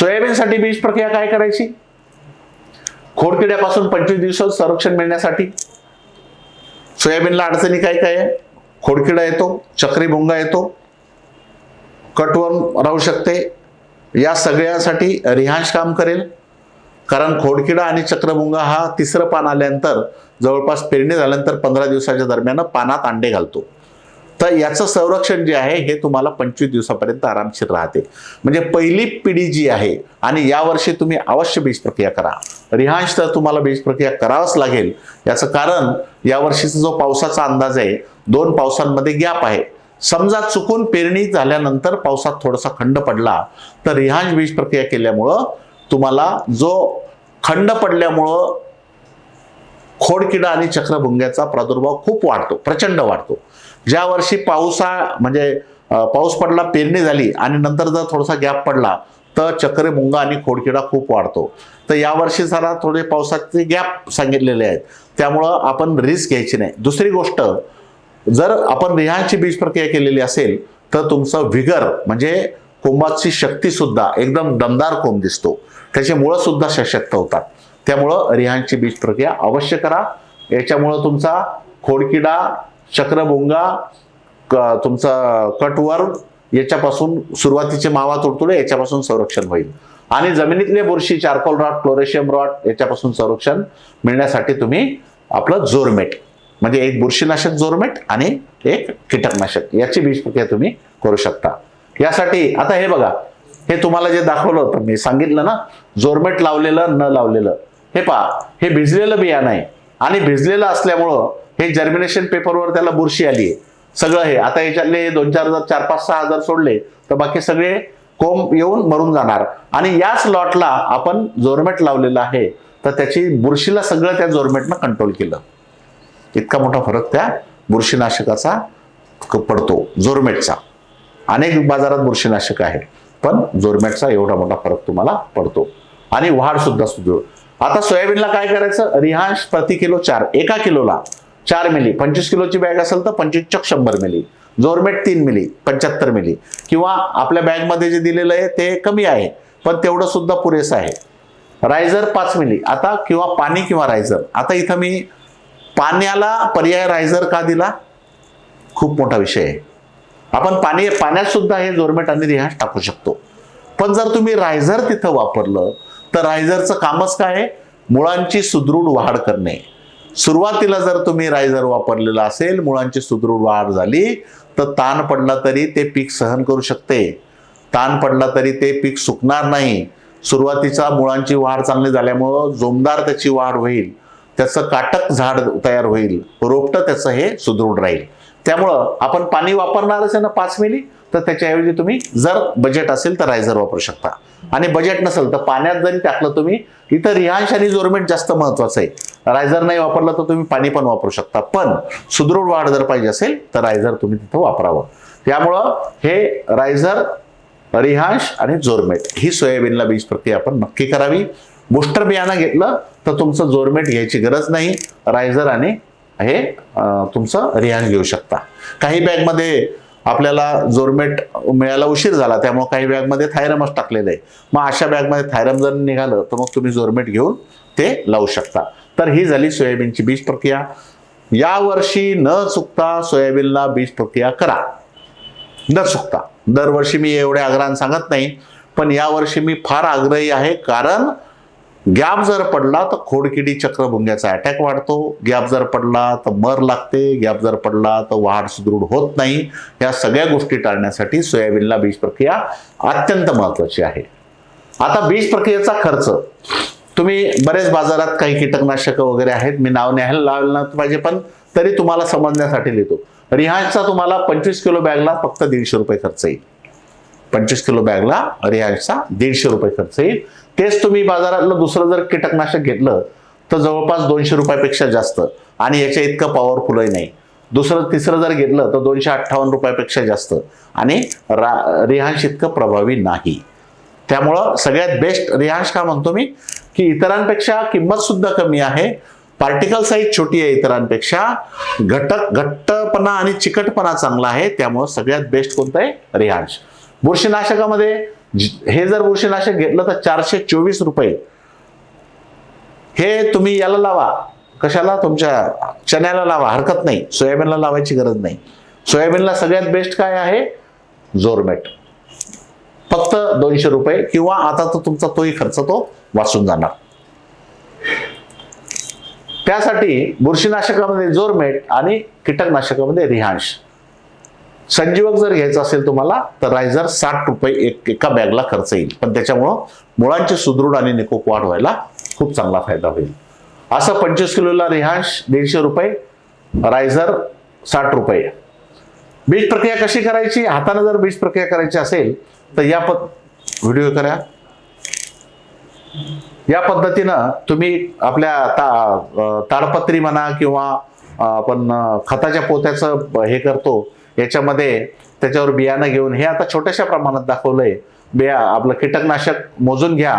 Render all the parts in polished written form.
सोयाबीनसाठी बीज प्रक्रिया काय करायची? खोडकिड्यापासून 25 दिवसात संरक्षण मिळण्यासाठी सोयाबीनला अडचणी काय काय आहे? खोडकिडा येतो, चक्री भुंगा येतो, कटवर्म राहू शकते. या सगळ्यासाठी रिहांश काम करेल. कारण खोडकिडा आणि चक्रभुंगा हा तिसरं पान आल्यानंतर जवळपास पेरणी झाल्यानंतर 15 दिवसाच्या दरम्यान पानात अंडे घालतो. तर याचं संरक्षण जे आहे हे तुम्हाला 25 दिवसापर्यंत आरामशीर राहते. म्हणजे पहिली पिढी जी आहे. आणि यावर्षी तुम्ही अवश्य बीज प्रक्रिया करा. रिहांश तर तुम्हाला बीज प्रक्रिया करावंच लागेल. याचं कारण यावर्षीचा जो पावसाचा अंदाज आहे, 2 पावसांमध्ये गॅप आहे. समजा चुकून पेरणी झाल्यानंतर पावसात थोडासा खंड पडला तर रिहांश बीज प्रक्रिया केल्यामुळं तुम्हाला जो खंड पडल्यामुळं खोडकिडा आणि चक्रभुंग्याचा प्रादुर्भाव खूप वाढतो, प्रचंड वाढतो. ज्या वर्षी पाऊस पडला, पेरणी झाली आणि नंतर जर थोडासा गॅप पडला तर चक्रभुंगा आणि खोडकिडा खूप वाढतो. तर यावर्षी जरा थोडे पावसाचे गॅप सांगितलेले आहेत, त्यामुळं आपण रिस्क घ्यायची नाही. दुसरी गोष्ट, जर आपण रिहांशची बीज प्रक्रिया केलेली असेल तर तुमचं विगर म्हणजे कोंबाची शक्ती सुद्धा एकदम दमदार कोंब दिसतो, त्याचे मुळं सुद्धा सशक्त होतात. त्यामुळं रिहांशची बीज प्रक्रिया अवश्य करा. याच्यामुळं तुमचा खोडकिडा, चक्रभुंगा, तुमचा कटवर्म याच्यापासून सुरुवातीचे मावा तुडतुडे याच्यापासून संरक्षण होईल. आणि जमिनीतले बुरशी, चारकोल रॉट, क्लोरेशियम रॉट याच्यापासून संरक्षण मिळण्यासाठी तुम्ही आपलं जोरमेट म्हणजे एक बुरशीनाशक जोरमेट आणि एक कीटकनाशक याची बीज प्रक्रिया तुम्ही करू शकता. यासाठी आता हे बघा, हे तुम्हाला जे दाखवलं होतं, मी सांगितलं ना, जोरमेट लावलेलं न लावलेलं. हे पहा, हे भिजलेलं बियाणं आहे आणि भिजलेलं असल्यामुळं हे जर्मिनेशन पेपरवर त्याला बुरशी आली आहे. सगळं हे आता याच्यातले 2-4 हजार, 4-5-6 हजार सोडले तर बाकी सगळे कोंब येऊन मरून जाणार. आणि याच लॉटला आपण जोरमेट लावलेलं आहे तर त्याची बुरशीला सगळं त्या जोरमेटनं कंट्रोल केलं. इतका मोठा फरक त्या बुरशीनाशकाचा पडतो, जोरमेटचा. अनेक बाजारात बुरशीनाशक आहे, पण जोरमेटचा एवढा मोठा फरक तुम्हाला पडतो आणि वाढ सुद्धा सुधारतो. आता सोयाबीनला काय करायचं? रिहांश प्रति किलो 4, एका किलोला 4 मिली. 25 किलोची बॅग असेल तर 25 100 मिली. जोरमेट 3 milli, 75 milli. किंवा आपल्या बॅगमध्ये जे दिलेलं आहे ते कमी आहे पण तेवढं सुद्धा पुरेसं आहे. रायझर 5 मिली. आता किंवा पाणी किंवा रायझर. आता इथं मी पाण्याला पर्याय रायझर का दिला? खूप मोठा विषय आहे. आपण पाण्यात सुद्धा हे जोरमेट आणि रिहांश टाकू शकतो. पण जर तुम्ही रायझर तिथं वापरलं तर रायझरचं कामच काय आहे? मुळांची सुदृढ वाढ करणे. सुरुवातीला जर तुम्ही रायझर वापरलेला असेल, मुळांची सुदृढ वाढ झाली तर ताण पडला तरी ते पीक सहन करू शकते. ताण पडला तरी ते पीक सुकणार नाही. सुरुवातीचा मुळांची वाढ चांगली झाल्यामुळं जोमदार त्याची वाढ होईल, त्याचं काटक झाड तयार होईल, रोपटं त्याचं हे सुदृढ राहील. त्यामुळं आपण पाणी वापरणारच आहे ना 5 मिली, तर त्याच्याऐवजी तुम्ही जर बजेट असेल तर रायझर वापरू शकता. आणि बजेट नसेल तर पाण्यात जरी टाकलं तुम्ही, इथं रिहांश आणि जोरमेट जास्त महत्वाचं आहे. रायझर नाही वापरलं तर तुम्ही पाणी पण वापरू शकता, पण सुदृढ वाढ जर पाहिजे असेल तर रायझर तुम्ही तिथं वापरावं. त्यामुळं हे रायझर, रिहांश आणि जोरमेट ही सोयाबीनला बीज प्रक्रिया आपण नक्की करावी. बुस्टर बियाणं घेतलं तर तुमचं जोरमेट घ्यायची गरज नाही, रायझर आणि हे तुमचं रिहांश घेऊ शकता. काही बॅगमध्ये आपल्याला जोरमेट मिळायला उशीर झाला, त्यामुळे काही बॅगमध्ये थायरमच टाकलेलं आहे. मग अशा बॅगमध्ये थायरम जर निघालं तर मग तुम्ही जोरमेट घेऊन ते लावू शकता. तर ही झाली सोयाबीनची बीज प्रक्रिया. यावर्षी न चुकता सोयाबीनला बीज प्रक्रिया करा, न चुकता. दरवर्षी मी एवढ्या आग्रहाने सांगत नाही, पण यावर्षी मी फार आग्रही आहे. कारण गॅप जर पडला तर खोडकिडी, चक्रभुंग्याचा अटॅक वाढतो. गॅप जर पडला तर मर लागते. गॅप जर पडला तर वाढ सुदृढ होत नाही. या सगळ्या गोष्टी टाळण्यासाठी सोयाबीनला बीज प्रक्रिया अत्यंत महत्वाची आहे. आता बीज प्रक्रियेचा खर्च, तुम्ही बरेच बाजारात काही कीटकनाशक वगैरे आहेत, मी नाव न्यायला लावलं पाहिजे पण तरी तुम्हाला समजण्यासाठी लिहितो. रिहांशचा तुम्हाला 25 किलो बॅगला फक्त 150 रुपये खर्च येईल. 25 किलो बॅगला रिहांशचा 150 रुपये खर्च येईल. तेच तुम्ही बाजारातलं दुसरं जर कीटकनाशक घेतलं तर जवळपास 200 रुपयापेक्षा जास्त, आणि याच्या इतकं पॉवरफुलही नाही. दुसरं तिसरं जर घेतलं तर 258 रुपयापेक्षा जास्त, आणि रिहांश इतकं प्रभावी नाही. त्यामुळं सगळ्यात बेस्ट रिहांश का म्हणतो मी, की इतरांपेक्षा किंमत सुद्धा कमी आहे, पार्टिकल साईज छोटी आहे इतरांपेक्षा, घट्टपणा आणि चिकटपणा चांगला आहे. त्यामुळं सगळ्यात बेस्ट कोणतं आहे? रिहांश. बुरशीनाशकामध्ये हे जर बुरशीनाशक घेतलं तर 424 रुपये. हे तुम्ही याला लावा, कशाला, तुमच्या चण्याला लावा, हरकत नाही. सोयाबीनला लावायची गरज नाही. सोयाबीनला सगळ्यात बेस्ट काय आहे, जोरमेट. फक्त 200 रुपये, किंवा आता तर तुमचा तोही खर्च तो वाचून जाणार. त्यासाठी बुरशीनाशकामध्ये जोरमेट आणि कीटकनाशकामध्ये रिहांश. संजीवक जर घ्यायचं असेल तुम्हाला तर रायझर 60 रुपये एका बॅगला खर्च येईल, पण त्याच्यामुळं मुळांची सुदृढ आणि निकोप वाढ व्हायला खूप चांगला फायदा होईल. असं 25 किलोला रिहांश 150 रुपये, रायझर 60 रुपये. बीज प्रक्रिया कशी करायची, हाताने जर बीज प्रक्रिया करायची असेल तर व्हिडिओ करा. या पद्धतीनं तुम्ही आपल्या ताडपत्री म्हणा, किंवा आपण खताच्या पोत्याचं हे करतो, याच्यामध्ये त्याच्यावर बियाणं घेऊन, हे आता छोट्याशा प्रमाणात दाखवलंय. आपलं कीटकनाशक मोजून घ्या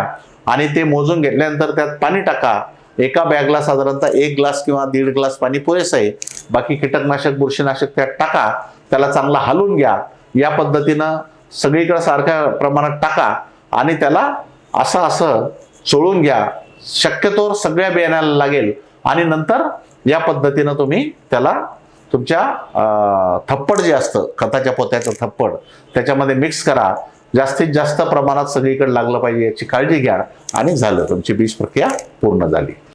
आणि ते मोजून घेतल्यानंतर त्यात पाणी टाका. एका बॅगला साधारणतः 1 ग्लास किंवा 1.5 ग्लास पाणी पुरेसं आहे. बाकी कीटकनाशक बुरशीनाशक त्यात टाका, त्याला चांगला हलवून घ्या. या पद्धतीनं सगळीकडे सारख्या प्रमाणात टाका आणि त्याला असं चोळून घ्या. शक्यतोवर सगळ्या बियाण्याला लागेल. आणि नंतर या पद्धतीनं तुम्ही त्याला तुमच्या थप्पड जे असतं, खताच्या पोत्याचं थप्पड, त्याच्यामध्ये मिक्स करा. जास्तीत जास्त प्रमाणात सगळीकडे लागलं पाहिजे याची काळजी घ्या, आणि झालं, तुमची बीज प्रक्रिया पूर्ण झाली.